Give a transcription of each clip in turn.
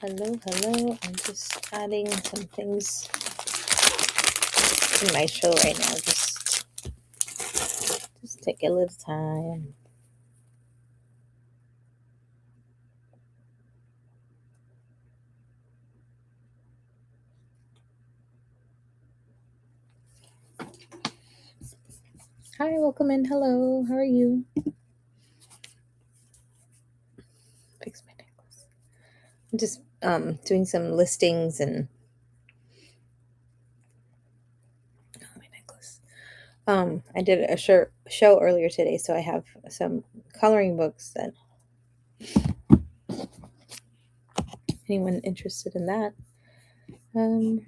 Hello. I'm just adding some things to my show right now. Just take a little time. Hi, welcome in. Hello, how are you? Fix my necklace. I'm just doing some listings and my necklace. I did a show earlier today, so I have some coloring books that anyone interested in that. Let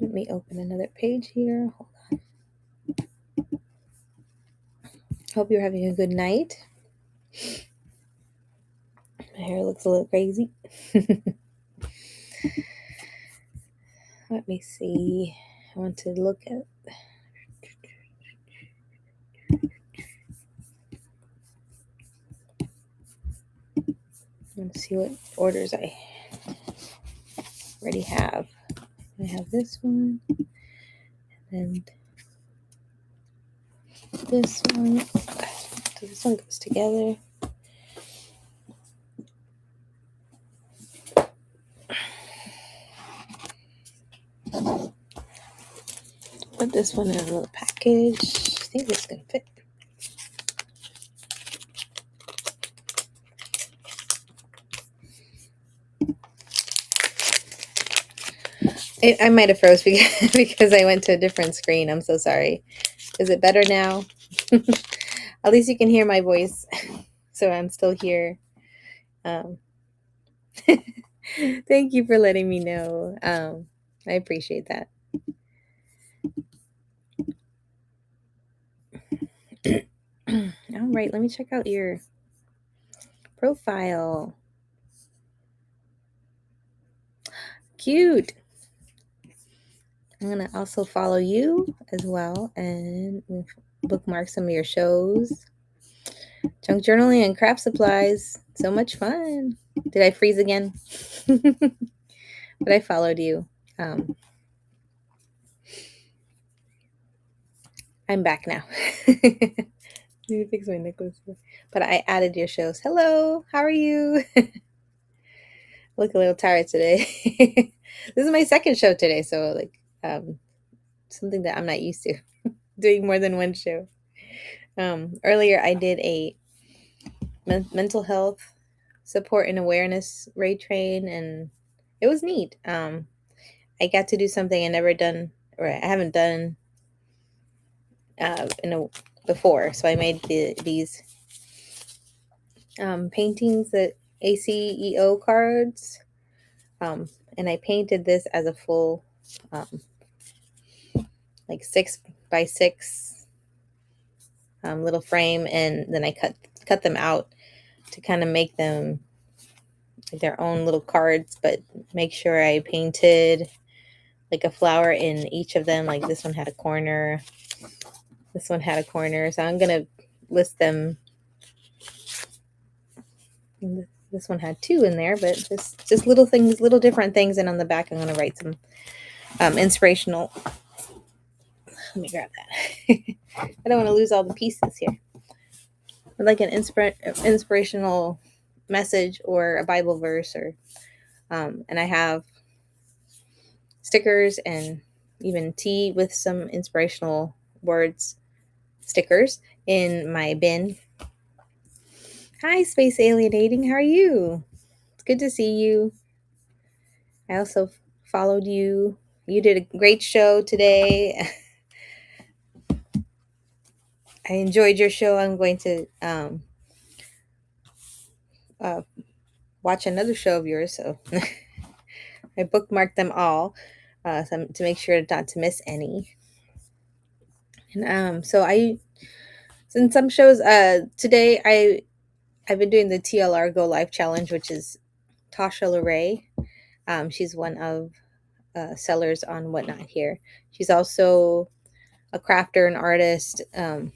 me open another page here. Hold on. Hope you're having a good night. My hair looks a little crazy. Let me see. I want to look at. I want to see what orders I already have. I have this one, and this one. So this one goes together. Put this one in a little package. I think this can fit. I might have froze because I went to a different screen. I'm so sorry. Is it better now? At least you can hear my voice. So I'm still here. Thank you for letting me know. I appreciate that. All right, let me check out your profile. Cute. I'm going to also follow you as well and bookmark some of your shows. Junk journaling and craft supplies. So much fun. Did I freeze again? But I followed you. I'm back now. Let me fix my necklace. But I added your shows. Hello, how are you? Look a little tired today. This is my second show today, so something that I'm not used to. Doing more than one show. Earlier I did a mental health support and awareness rate train, and it was neat. I got to do something I never done, or I haven't done before. So I made these paintings, that ACEO cards, and I painted this as a full 6x6 little frame, and then I cut them out to kind of make them like their own little cards, but make sure I painted like a flower in each of them. Like this one had a corner, this one had a corner, so I'm gonna list them. This one had two in there, but just little things, little different things. And on the back I'm going to write some inspirational. Let me grab that. I don't want to lose all the pieces here. But like an inspirational message or a Bible verse, or and I have stickers and even tea with some inspirational words stickers in my bin. Hi, Space Alienating. How are you? It's good to see you. I also followed you. You did a great show today. I enjoyed your show. I'm going to watch another show of yours. So I bookmarked them all to make sure not to miss any. And so in some shows, today I've been doing the TLR Go Live Challenge, which is Tasha Leray. She's one of sellers on Whatnot here. She's also a crafter, an artist, a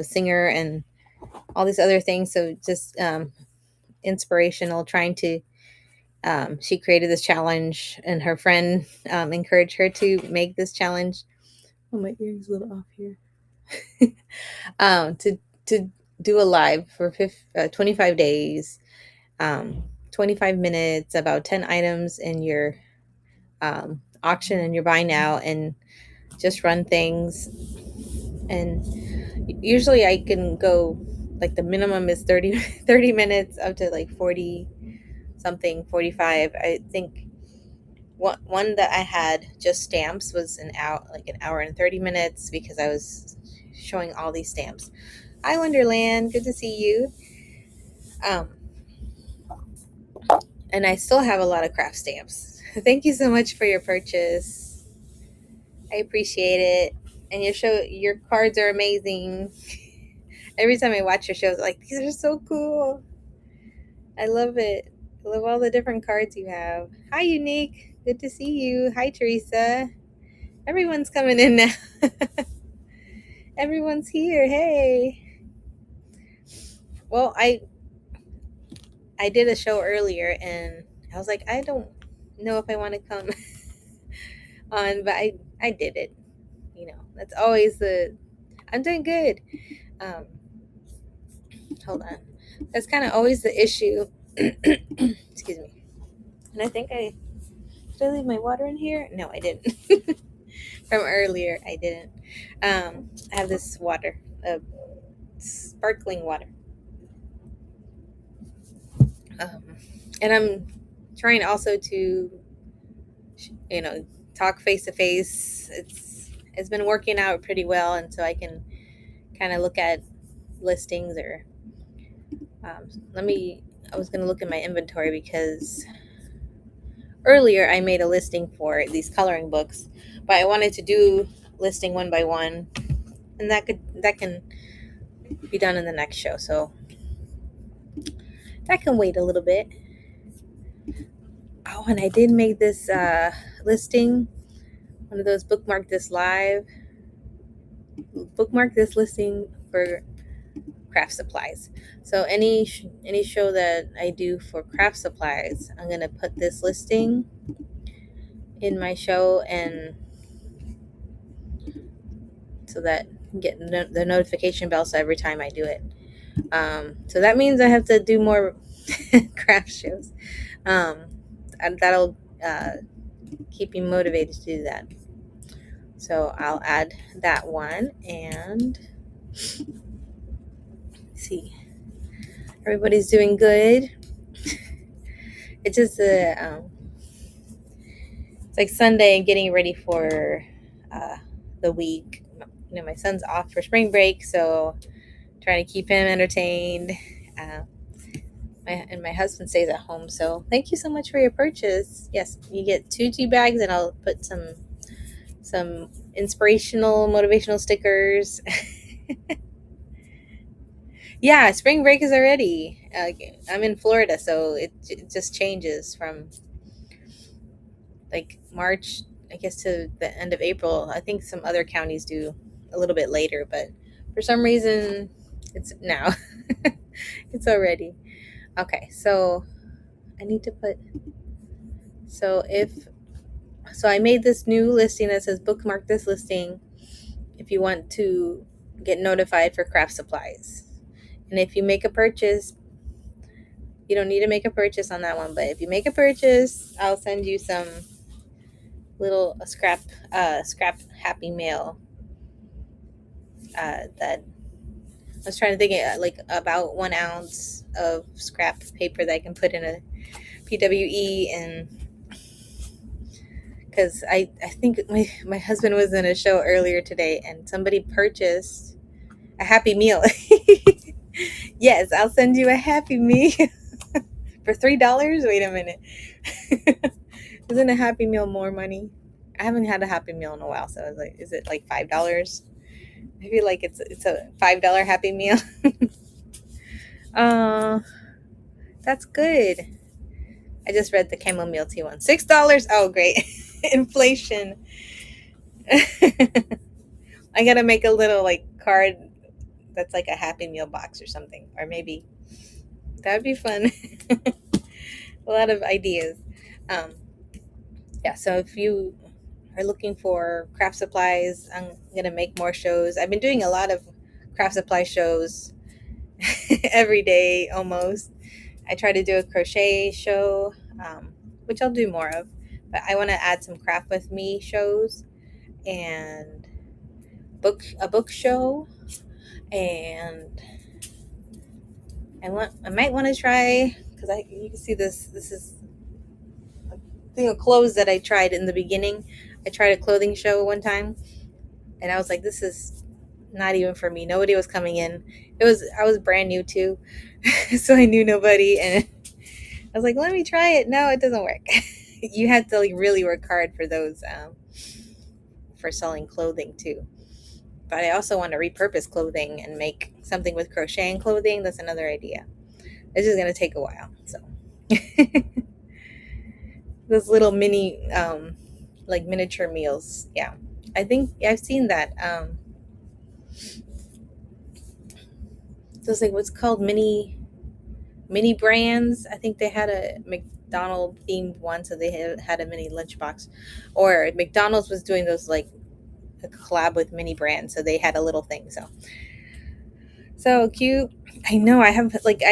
singer, and all these other things. So just inspirational, trying to she created this challenge, and her friend encouraged her to make this challenge. Oh, my ear's a little off here. To do a live for 25 days, 25 minutes, about 10 items in your auction and your buy now, and just run things. And usually I can go, like, the minimum is 30 30 minutes up to like 40 something, 45. I think one that I had just stamps was an hour and 30 minutes, because I was showing all these stamps. Hi, Wonderland, good to see you. um and I still have a lot of craft stamps. Thank you so much for your purchase. I appreciate it. And your cards are amazing. Every time I watch your shows, like, these are so cool. I love it. I love all the different cards you have. Hi, Unique. Good to see you. Hi, Teresa. Everyone's coming in now. Everyone's here. Hey. Well, I did a show earlier, and I was like, I don't know if I want to come on, but I did it. That's always the. I'm doing good. Um, Hold on. That's kind of always the issue. Excuse me. And I think did I leave my water in here? No, I didn't. From earlier, I didn't. I have this water, sparkling water. Um, and I'm trying also to, you know, talk face to face. It's been working out pretty well, and so I can kind of look at listings, or I was going to look at my inventory, because earlier I made a listing for these coloring books, but I wanted to do listing one by one, and that can be done in the next show, so that can wait a little bit. Oh, and I did make this listing, one of those bookmark this listing for craft supplies. So any show that I do for craft supplies, I'm gonna put this listing in my show, and so that get the notification bell, so every time I do it. So that means I have to do more craft shows, and that'll keep me motivated to do that. So I'll add that one, and see, everybody's doing good. It's just it's like Sunday and getting ready for the week. My son's off for spring break, so trying to keep him entertained. Uh, and my husband stays at home. So thank you so much for your purchase. Yes, you get 2 tea bags, and I'll put some inspirational, motivational stickers. Yeah, spring break is already. I'm in Florida, so it just changes from like March, I guess, to the end of April. I think some other counties do a little bit later, but for some reason, it's now. It's already. Okay, so I need to put. So I made this new listing that says bookmark this listing if you want to get notified for craft supplies. And if you make a purchase, you don't need to make a purchase on that one, but if you make a purchase, I'll send you some little scrap happy mail that I was trying to think of, like about 1 ounce of scrap paper that I can put in a PWE. And because I think my husband was in a show earlier today, and somebody purchased a Happy Meal. Yes, I'll send you a Happy Meal for $3. Wait a minute. Isn't a Happy Meal more money? I haven't had a Happy Meal in a while, so I was like, is it like $5? I feel like it's a $5 Happy Meal. uh that's good. I just read the chamomile tea one. $6. Oh, great. Inflation. I gotta make a little like card that's like a Happy Meal box or something, or maybe That'd be fun. A lot of ideas. Um, yeah, so if you are looking for craft supplies, I'm gonna make more shows. I've been doing a lot of craft supply shows every day almost. I try to do a crochet show, which I'll do more of, but I want to add some craft with me shows and book show, and I might want to try because I you can see this is a thing of clothes that I tried in the beginning. I tried a clothing show one time, and I was like, this is not even for me. Nobody was coming in. I was brand new too, so I knew nobody, and I was like, let me try it. No, it doesn't work. You had to like really work hard for those for selling clothing too. But I also want to repurpose clothing and make something with crocheting clothing. That's another idea. It's just gonna take a while. So those little mini like miniature meals. Yeah. I think I've seen that. Those like what's called mini brands. I think they had a McDonald themed one, so they had a mini lunchbox. Or McDonald's was doing those like a collab with mini brands, so they had a little thing. So cute. I know I have like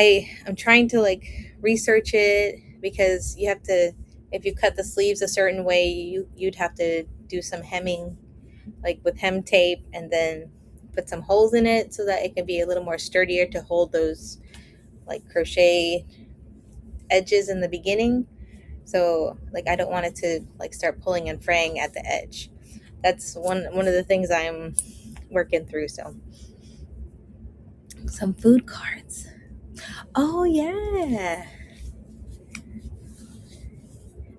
I'm trying to like research it because you have to if you cut the sleeves a certain way, you'd have to do some hemming like with hem tape and then put some holes in it so that it can be a little more sturdier to hold those like crochet edges in the beginning. So like I don't want it to like start pulling and fraying at the edge. That's one of the things I'm working through. So some food cards. Oh yeah,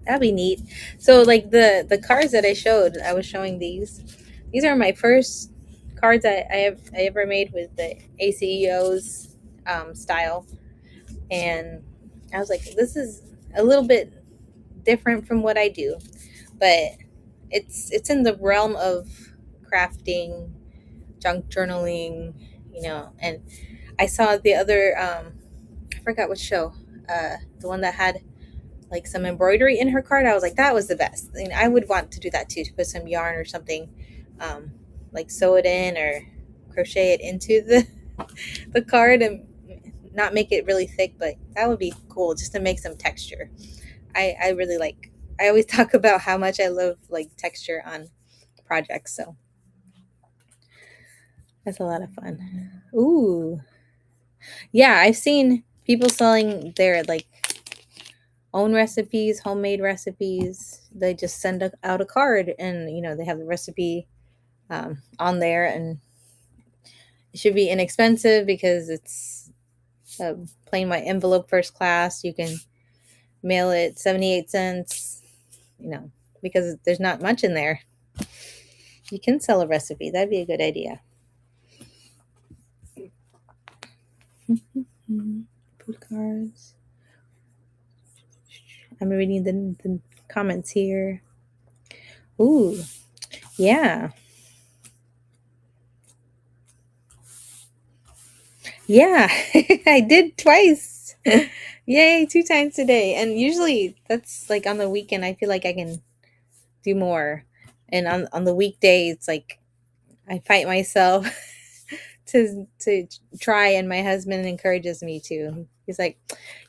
that'd be neat. So like the cards that I was showing these. These are my first cards I ever made with the ACEO's style, and I was like, this is a little bit different from what I do, but it's in the realm of crafting, junk journaling, and I saw the other I forgot what show, the one that had like some embroidery in her card. I was like, that was the best. I mean, I would want to do that too, to put some yarn or something, um, like sew it in or crochet it into the card and not make it really thick, but that would be cool just to make some texture. I really like. I always talk about how much I love like texture on projects, so that's a lot of fun. Ooh, yeah, I've seen people selling their like own recipes, homemade recipes. They just send out a card, and they have the recipe on there, and it should be inexpensive because it's plain white envelope, first class. You can mail it 78 cents. Because there's not much in there. You can sell a recipe. That'd be a good idea. Food cards. I'm reading the comments here. Ooh, yeah. Yeah, I did twice. Yay, 2 times today. And usually that's like on the weekend, I feel like I can do more. And on the weekday, it's like I fight myself to try, and my husband encourages me to. He's like,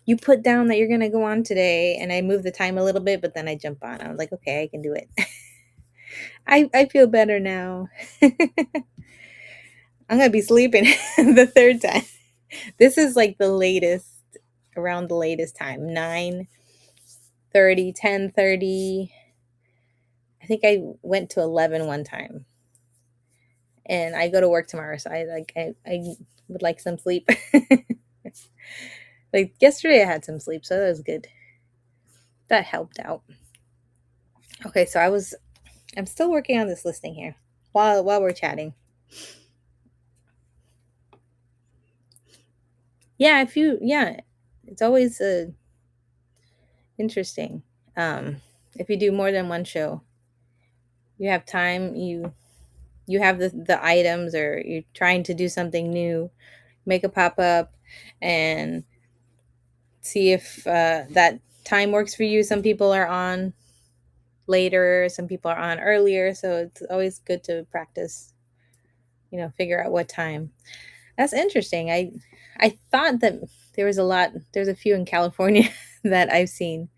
"You put down that you're gonna go on today," and I move the time a little bit, but then I jump on. I was like, "Okay, I can do it." I feel better now. I'm gonna be sleeping the third time. This is like the latest, around the latest time, 9:30, 10:30. I think I went to 11 one time, and I go to work tomorrow, so I would like some sleep. Like yesterday, I had some sleep, so that was good. That helped out. Okay, so I'm still working on this listing here while we're chatting. Yeah, it's always interesting. If you do more than one show, you have time. You have the items, or you're trying to do something new, make a pop up, and see if that time works for you. Some people are on later, some people are on earlier, so it's always good to practice, figure out what time. That's interesting. I thought that there's a few in California that I've seen.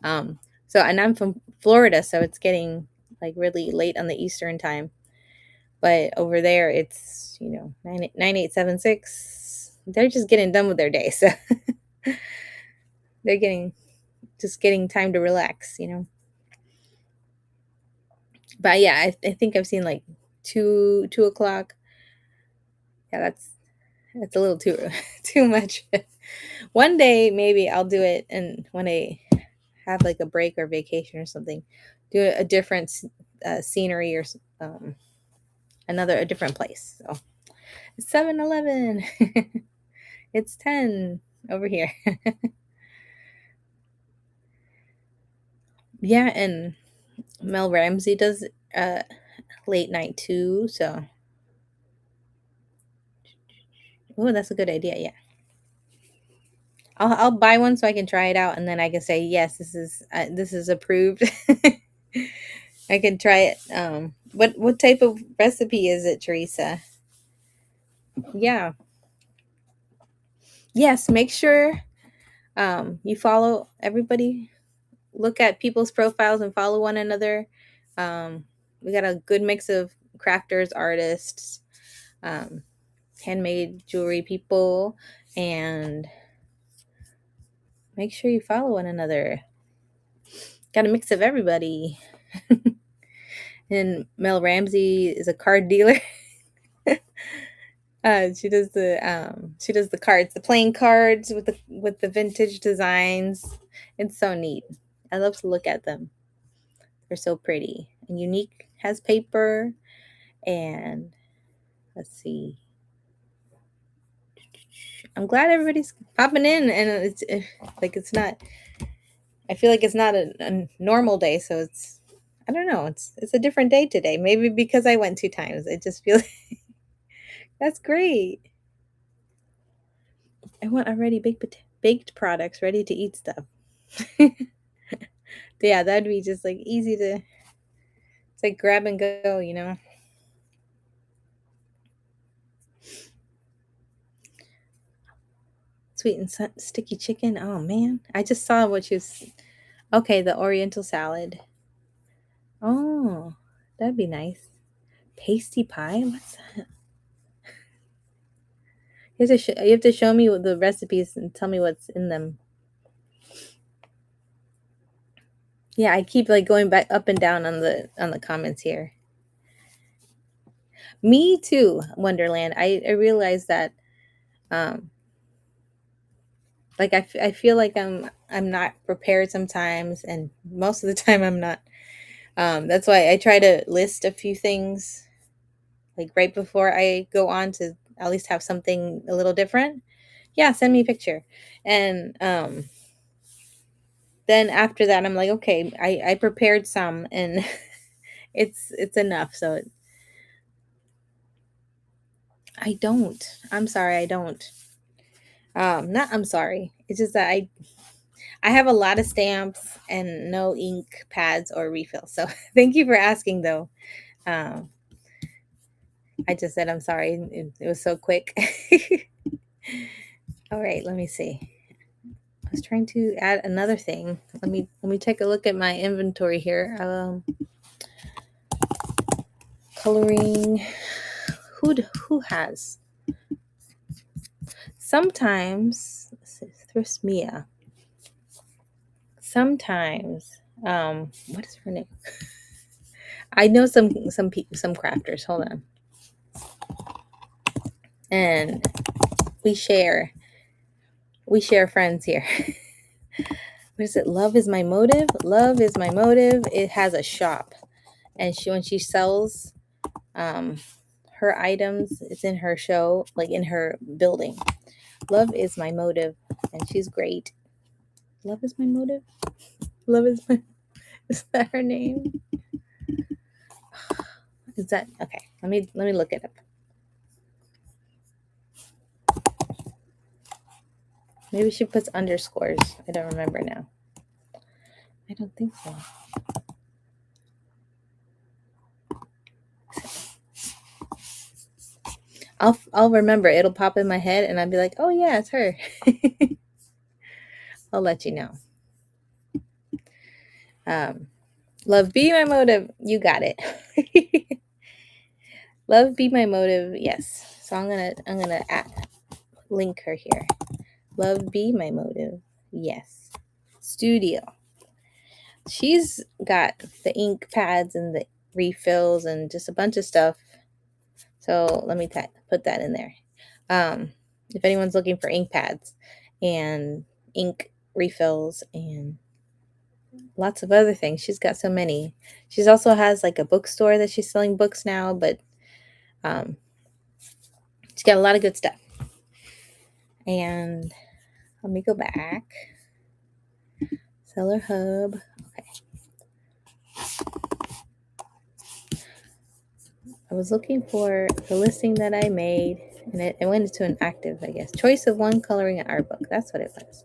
So and I'm from Florida, so it's getting like really late on the Eastern time. But over there it's, 9876. They're just getting done with their day. So they're getting time to relax. But yeah, I think I've seen like 2 o'clock. Yeah, that's a little too too much. One day maybe I'll do it, and when I have like a break or vacation or something, do a different scenery or a different place. So 7-Eleven. It's 10 over here. Yeah, and Mel Ramsey does uh late night too. So oh, that's a good idea. Yeah, I'll buy one so I can try it out, and then I can say yes, this is approved. I can try it. What type of recipe is it, Teresa? Yeah. Yes, make sure you follow everybody. Look at people's profiles and follow one another. Um, we got a good mix of crafters, artists, um, handmade jewelry people, and make sure you follow one another. Got a mix of everybody. And Mel Ramsey is a card dealer. She does the cards, the playing cards with the vintage designs. It's so neat. I love to look at them. They're so pretty. And Unique has paper, and let's see. I'm glad everybody's popping in, and like it's not. I feel like it's not a normal day, so it's. I don't know. It's a different day today. Maybe because I went 2 times. I just feel that's great. I want already baked products, ready to eat stuff. Yeah, that'd be just like easy to. It's like grab and go. Sweet and sticky chicken. Oh man, I just saw what you. Okay, the Oriental salad. Oh, that'd be nice. Pasty pie? What's that? You have to show me the recipes and tell me what's in them. Yeah, I keep like going back up and down on the comments here. Me too, Wonderland. I realize that um like I feel like I'm not prepared sometimes, and most of the time I'm not. That's why I try to list a few things like right before I go on to at least have something a little different. Yeah, send me a picture. And then after that I'm like, okay, I prepared some, and it's enough. So I don't. I'm sorry, I don't. Not I'm sorry. It's just that I have a lot of stamps and no ink pads or refills. So thank you for asking though. Um I just said I'm sorry. It was so quick. All right, let me see. I was trying to add another thing. Let me take a look at my inventory here. Coloring. Who has? Sometimes Thrift Mia. Sometimes what is her name? I know some crafters. Hold on. And we share friends here. What is it? Love is my motive. Love is my motive. It has a shop, and when she sells um her items, it's in her show, like in her building. Love is my motive, and she's great. Love is my motive. Love is my. Is that her name? Is that okay? Let me look it up. Maybe she puts underscores. I don't remember now. I don't think so. I'll remember. It'll pop in my head and I'll be like, oh yeah, it's her. I'll let you know. Love be my motive. You got it. Love be my motive. Yes. So I'm gonna link her here. Love be my motive. Yes. Studio. She's got the ink pads and the refills and just a bunch of stuff. So let me put that in there. If anyone's looking for ink pads and ink refills and lots of other things, she's got so many. She also has like a bookstore that she's selling books now, but she's got a lot of good stuff. And let me go back. Seller Hub. Okay. I was looking for the listing that I made, and it went into an active, I guess. Choice of one coloring art book. That's what it was.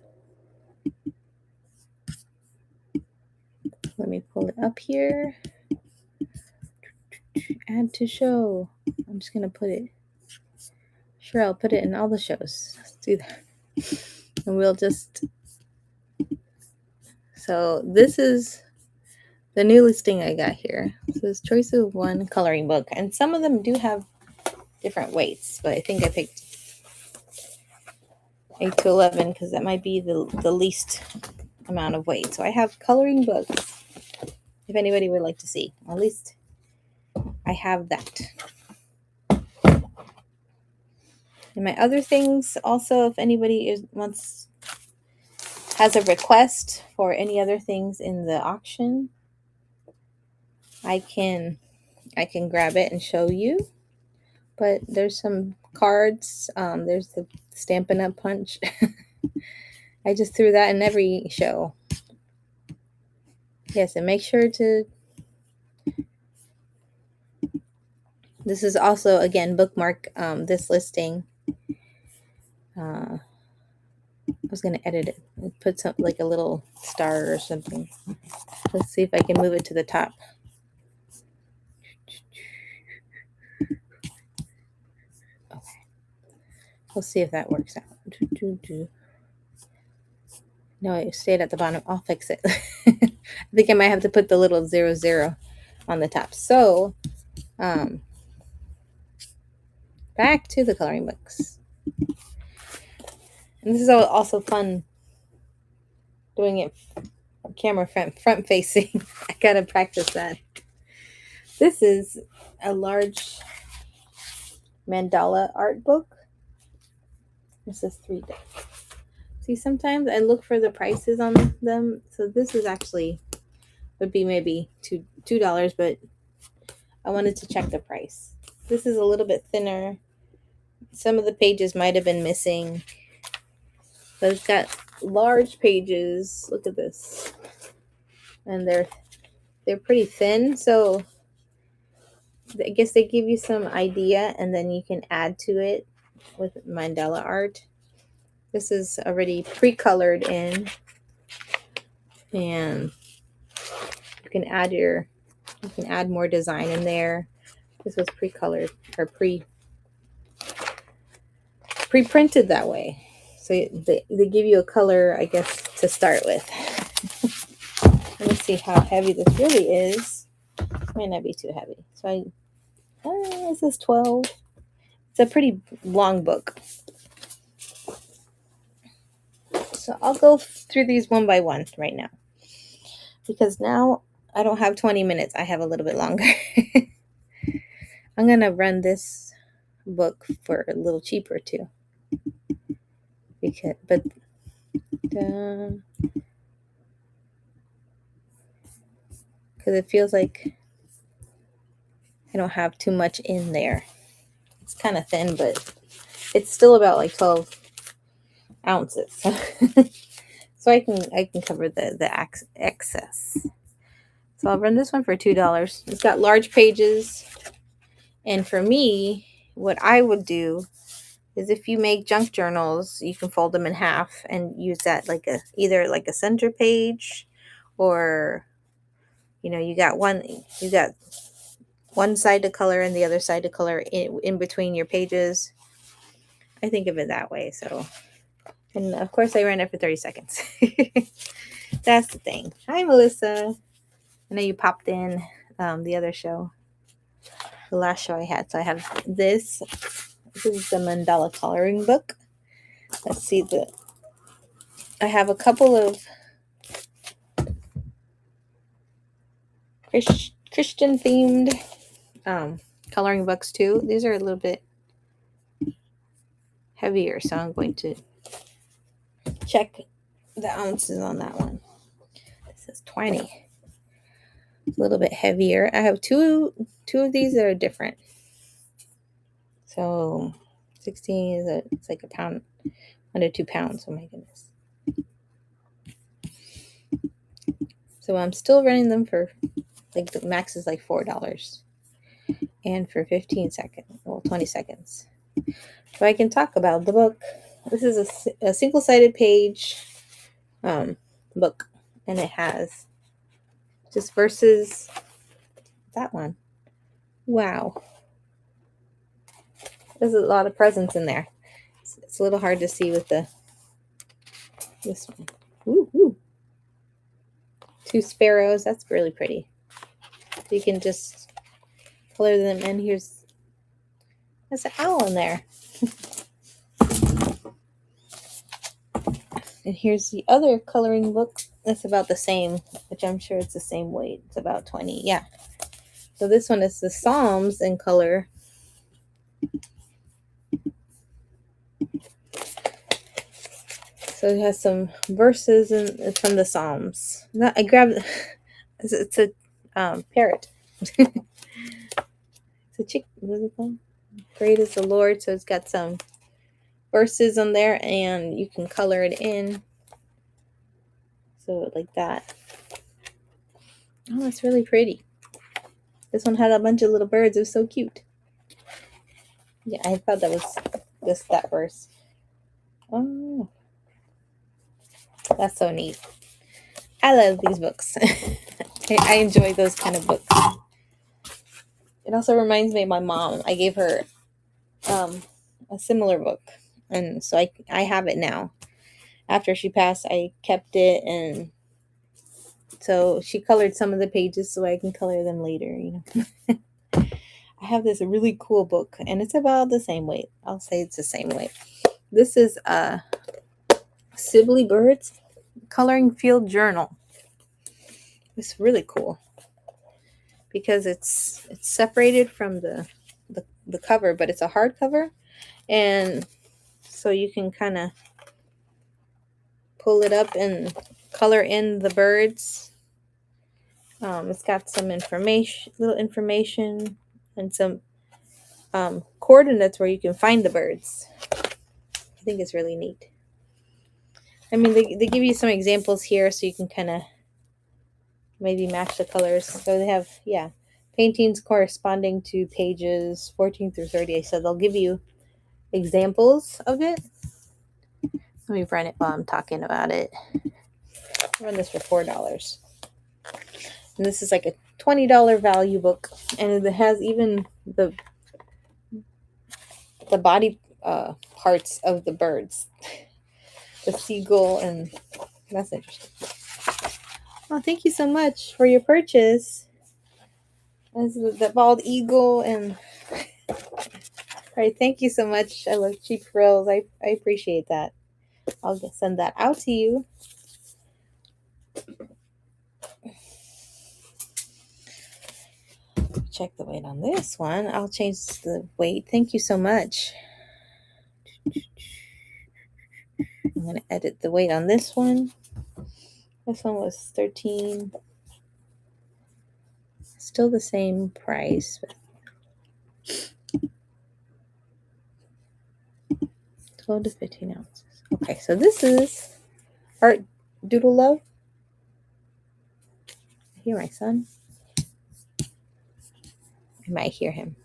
Let me pull it up here. Add to show. I'm just going to put it. Sure, I'll put it in all the shows. Let's do that. And we'll just. So this is the new listing I got here. So it's choice of one coloring book. And some of them do have different weights, but I think I picked 8 to 11 because that might be the least amount of weight. So I have coloring books if anybody would like to see. At least I have that. And my other things also, if anybody has a request for any other things in the auction, I can grab it and show you. But there's some cards. There's the Stampin' Up! Punch. I just threw that in every show. Yes, and make sure to. This is also, again, bookmark this listing. I was going to edit it and put something like a little star or something. Let's see if I can move it to the top. Okay. We'll see if that works out. No, it stayed at the bottom. I'll fix it. I think I might have to put the little 00 on the top. So, back to the coloring books. And this is also fun doing it camera front facing. I gotta practice that. This is a large mandala art book. This is 3 days. See, sometimes I look for the prices on them. So this is actually would be maybe $2, but I wanted to check the price. This is a little bit thinner. Some of the pages might have been missing, but it's got large pages. Look at this, and they're pretty thin. So I guess they give you some idea, and then you can add to it with mandala art. This is already pre-colored in, and you can add more design in there. This was pre-colored or pre-printed that way. So they give you a color, I guess, to start with. Let me see how heavy this really is. It might not be too heavy. So this is 12. It's a pretty long book. So I'll go through these one by one right now, because now I don't have 20 minutes. I have a little bit longer. I'm going to run this book for a little cheaper too. Because it feels like I don't have too much in there. It's kind of thin, but it's still about like 12 ounces. So I can cover the excess. So I'll run this one for $2. It's got large pages. And for me, what I would do is if you make junk journals, you can fold them in half and use that like either like a center page, or you got one side to color and the other side to color in between your pages. I think of it that way. So, and of course I ran it for 30 seconds. That's the thing. Hi, Melissa. I know you popped in the other show, the last show I had. So I have this. This is the mandala coloring book. Let's see I have a couple of Christian themed coloring books too. These are a little bit heavier, so I'm going to check the ounces on that one. This is 20. It's a little bit heavier. I have two of these that are different. So 16 is it's like a pound, under 2 pounds. Oh my goodness. So I'm still running them for, like, the max is like $4, and for 15 seconds, well, 20 seconds. So I can talk about the book. This is a single-sided page book, and it has just verses. That one. Wow. There's a lot of presents in there. It's a little hard to see with this one. Ooh, ooh. 2 sparrows. That's really pretty. So you can just color them in. There's an owl in there. And here's the other coloring book. That's about the same, which I'm sure it's the same weight. It's about 20. Yeah. So this one is the Psalms in color. So it has some verses from the Psalms. I grabbed. It's a parrot. It's a chick. What is it called? Great is the Lord. So it's got some verses on there, and you can color it in. So like that. Oh, that's really pretty. This one had a bunch of little birds. It was so cute. Yeah, I thought that was just that verse. Oh, that's so neat. I love these books. I enjoy those kind of books. It also reminds me of my mom. I gave her a similar book, and so I have it now. After she passed, I kept it, and so she colored some of the pages so I can color them later. I have this really cool book, and it's about the same weight. I'll say it's the same weight. This is a Sibley Birds Coloring Field Journal. It's really cool because it's separated from the cover, but it's a hardcover, and so you can kind of pull it up and color in the birds. It's got some little information, and some coordinates where you can find the birds. I think it's really neat. I mean, they give you some examples here so you can kind of maybe match the colors. So they have, paintings corresponding to pages 14 through 30. So they'll give you examples of it. Let me run it while I'm talking about it. I run this for $4. And this is like a $20 value book. And it has even the body parts of the birds. The seagull, and that's interesting. Oh, thank you so much for your purchase. That's the bald eagle, and all right, thank you so much. I love cheap frills. I appreciate that. I'll send that out to you. Check the weight on this one. I'll change the weight. Thank you so much. I'm going to edit the weight on this one. This one was 13. Still the same price. 12 to 15 ounces. Okay, so this is Art Doodle Love. I hear my son. I might hear him.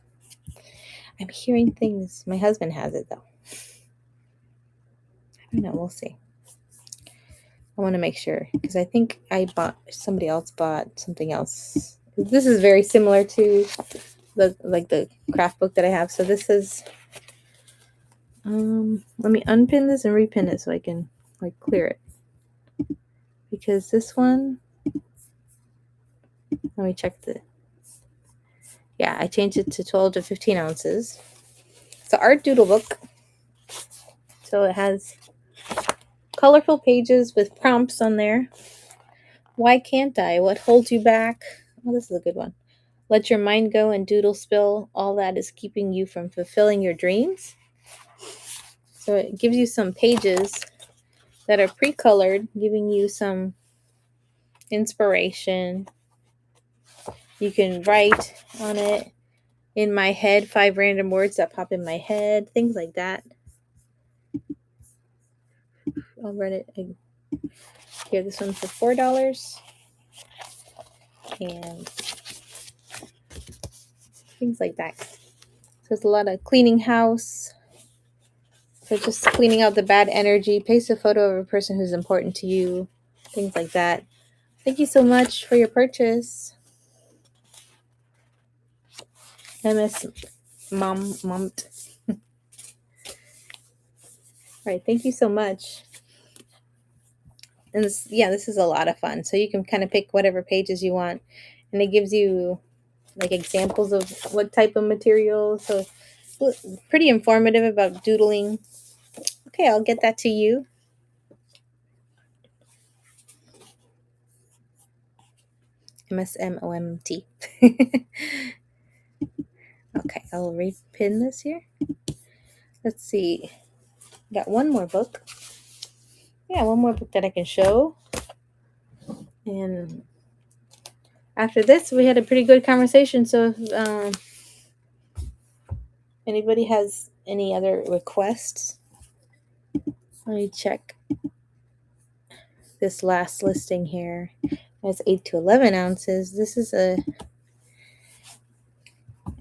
I'm hearing things. My husband has it though. No, we'll see. I want to make sure because I think somebody else bought something else. This is very similar to the craft book that I have. So this is let me unpin this and repin it so I can like clear it. Because this one, let me check yeah, I changed it to 12 to 15 ounces. It's an art doodle book. So it has colorful pages with prompts on there. Why can't I? What holds you back? Oh, this is a good one. Let your mind go and doodle spill. All that is keeping you from fulfilling your dreams. So it gives you some pages that are pre-colored, giving you some inspiration. You can write on it. In my head, 5 random words that pop in my head, things like that. I'll run it here. This one's for $4, and things like that. So it's a lot of cleaning house. So just cleaning out the bad energy. Paste a photo of a person who's important to you. Things like that. Thank you so much for your purchase. MS Momt. All right, thank you so much. And this is a lot of fun. So you can kind of pick whatever pages you want, and it gives you like examples of what type of material. So pretty informative about doodling. Okay, I'll get that to you. MSMOMT. Okay, I'll repin this here. Let's see. Got one more book. Yeah, one more book that I can show. And after this, we had a pretty good conversation. So if anybody has any other requests, let me check this last listing here. It's 8 to 11 ounces. This is a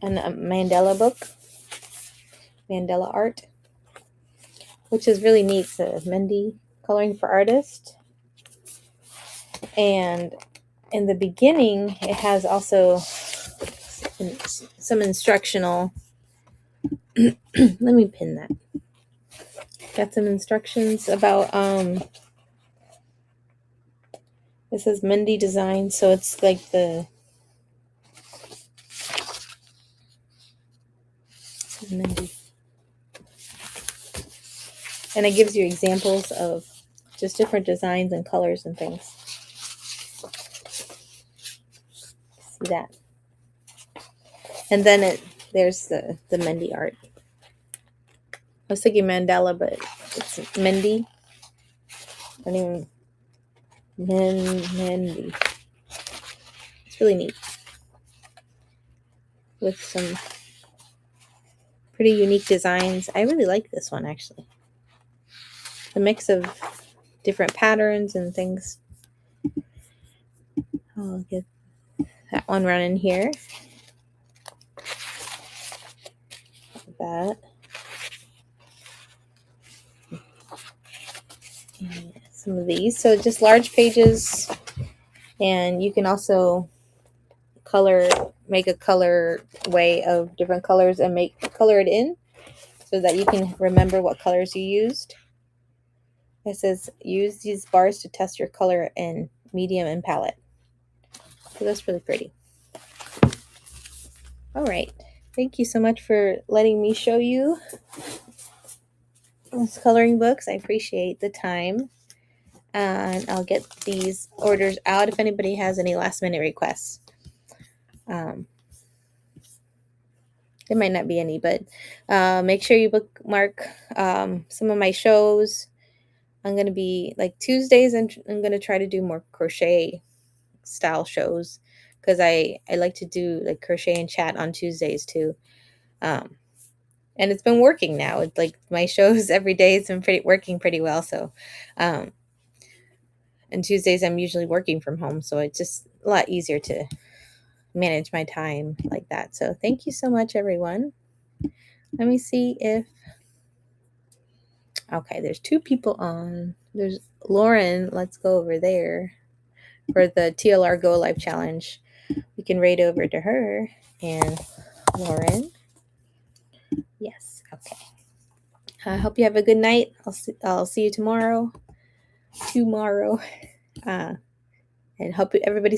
Mandela book, Mandela art, which is really neat. It's a Mendy coloring for artists. And in the beginning, it has also some instructional. Let me pin that. Got some instructions about it says Mendy design, so it's like Mendy, and it gives you examples of just different designs and colors and things. See that? And then there's the Mendy art. I was thinking Mandela, but it's Mendy. I don't even Mendy. It's really neat with some pretty unique designs. I really like this one actually. The mix of different patterns and things. I'll get that one running here. That. And some of these. So just large pages, and you can also make a color way of different colors and color it in so that you can remember what colors you used. It says use these bars to test your color in medium and palette. So that's really pretty. All right. Thank you so much for letting me show you those coloring books. I appreciate the time. And I'll get these orders out if anybody has any last minute requests. There might not be any, but make sure you bookmark some of my shows. I'm going to be like Tuesdays, and I'm going to try to do more crochet style shows because I like to do like crochet and chat on Tuesdays too. And it's been working now. It's like my shows every day. It's been working pretty well. So, and Tuesdays I'm usually working from home. So it's just a lot easier to manage my time like that. So thank you so much, everyone. Let me see if Okay, there's two people on. There's Lauren. Let's go over there for the TLR Go Live Challenge. We can raid over to her. And Lauren. Yes. Okay. I hope you have a good night. I'll see you tomorrow. And hope everybody